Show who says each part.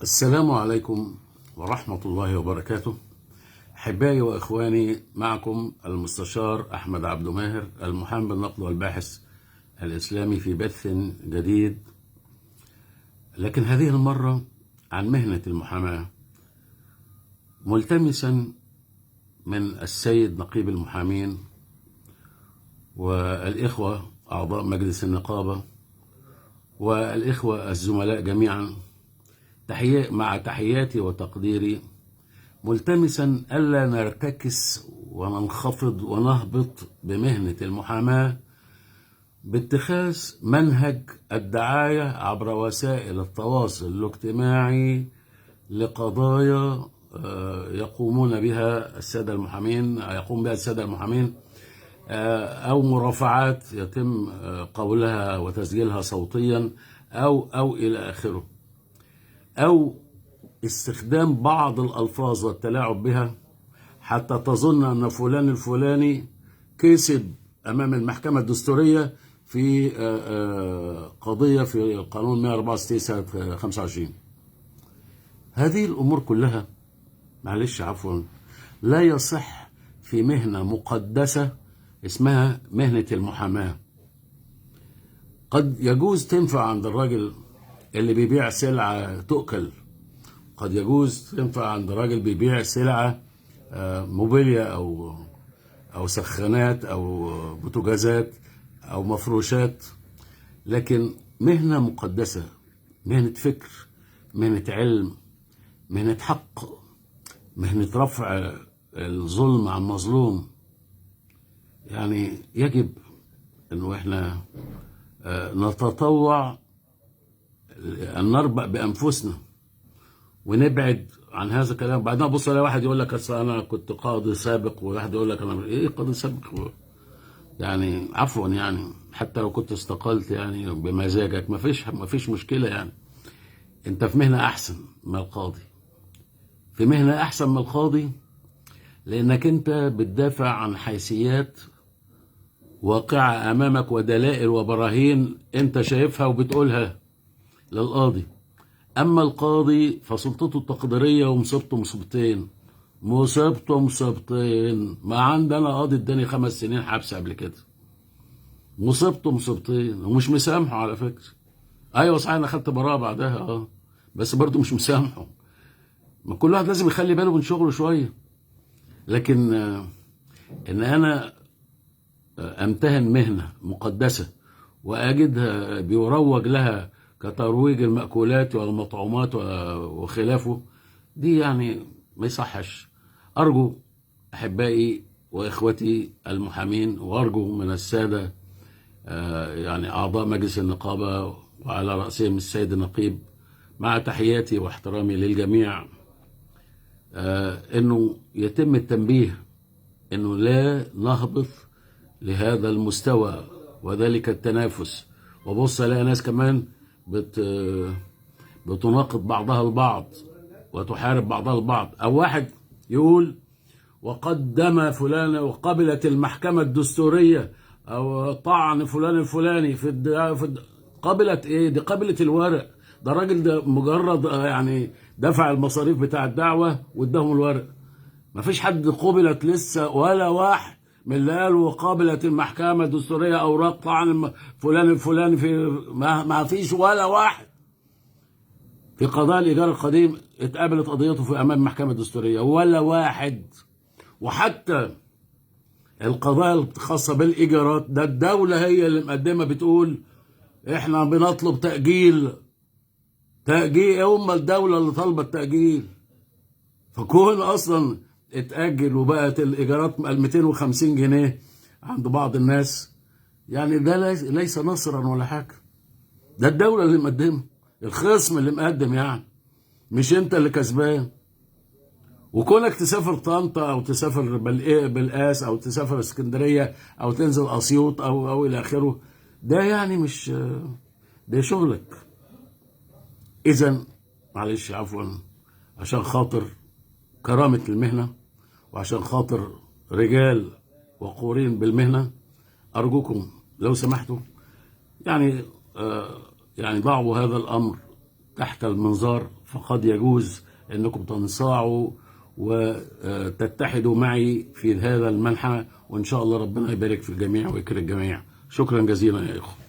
Speaker 1: السلام عليكم ورحمة الله وبركاته. أحبائي وإخواني، معكم المستشار أحمد عبد ماهر، المحامي بالنقد والباحث الإسلامي، في بث جديد، لكن هذه المرة عن مهنة المحاماة، ملتمسا من السيد نقيب المحامين والإخوة أعضاء مجلس النقابة والإخوة الزملاء جميعا، مع تحياتي وتقديري، ملتمسا ألا نرتكس وننخفض ونهبط بمهنة المحاماة باتخاذ منهج الدعاية عبر وسائل التواصل الاجتماعي لقضايا يقوم بها السادة المحامين أو مرافعات يتم قولها وتسجيلها صوتيا أو إلى آخره، أو استخدام بعض الألفاظ والتلاعب بها حتى تظن أن فلان الفلاني كسب أمام المحكمة الدستورية في قضية في القانون 164 سنة 25. هذه الأمور كلها لا يصح في مهنة مقدسة اسمها مهنة المحاماة. قد يجوز تنفع عند الراجل اللي بيبيع سلعة تؤكل، قد يجوز تنفع عند راجل بيبيع سلعة موبيليا أو سخانات أو بوتاجازات أو مفروشات، لكن مهنة مقدسة، مهنة فكر، مهنة علم، مهنة حق، مهنة رفع الظلم عن مظلوم، يعني يجب أنه إحنا نتطوع أن نربأ بأنفسنا ونبعد عن هذا الكلام. بعدين ابص على واحد يقول لك اصل انا كنت قاضي سابق، وواحد يقول لك انا ايه قاضي سابق، يعني عفوا، يعني حتى لو كنت استقلت يعني بمزاجك ما فيش مشكله، يعني انت في مهنه احسن من القاضي، في مهنه احسن من القاضي، لانك انت بتدافع عن حيثيات واقعه امامك ودلائل وبراهين انت شايفها وبتقولها للقاضي. أما القاضي فسلطته التقديرية ومصيبته مصيبتين. ما عندنا قاضي اداني 5 سنين حبس قبل كده، مصيبتين ومش مسامحه على فكرة. أيوة صحيح، أنا خدت براءة بعدها بس برضه مش مسامحه. ما كل واحد لازم يخلي باله من شغله شوية. لكن إن أنا أمتهن مهنة مقدسة وأجدها بيروج لها كترويج المأكولات والمطعومات وخلافه، دي يعني ما يصحش. أرجو أحبائي وإخوتي المحامين، وأرجو من السادة يعني أعضاء مجلس النقابة وعلى رأسهم السيد النقيب، مع تحياتي واحترامي للجميع، أنه يتم التنبيه أنه لا نهبط لهذا المستوى وذلك التنافس. وبص الاقي ناس كمان بتناقض بعضها البعض وتحارب بعضها البعض، او واحد يقول وقدم فلان وقبلت المحكمة الدستورية او طعن فلان الفلاني قبلت ايه؟ دي قبلت الورق، ده راجل ده مجرد يعني دفع المصاريف بتاع الدعوة واداهم الورق. مفيش حد قبلت لسه ولا واحد من اللي قالوا قابلت المحكمة الدستورية أوراق طعن فلان الفلاني ما فيش ولا واحد في قضاء الإيجار القديم اتقابلت قضيته في أمام المحكمة الدستورية، ولا واحد. وحتى القضايا الخاصة بالإيجارات ده الدولة هي اللي مقدمة، بتقول إحنا بنطلب تأجيل. الدولة اللي طالبة التأجيل، فكون أصلا اتأجل وبقت الإيجارات 250 جنيه عند بعض الناس، يعني ده ليس نصرا ولا حاجة، ده الدولة اللي مقدمه، الخصم اللي مقدم، يعني مش انت اللي كسبان. وكونك تسافر طنطا او تسافر بالقاس او تسافر اسكندرية او تنزل اسيوط او الى اخره، ده يعني مش ده شغلك. اذا معلش عفوا، عشان خاطر كرامة المهنة وعشان خاطر رجال وقورين بالمهنة، أرجوكم لو سمحتوا يعني ضعوا هذا الأمر تحت المنظار، فقد يجوز أنكم تنصاعوا وتتحدوا معي في هذا المنحى، وإن شاء الله ربنا يبارك في الجميع ويكرم الجميع. شكرا جزيلا يا إخوة.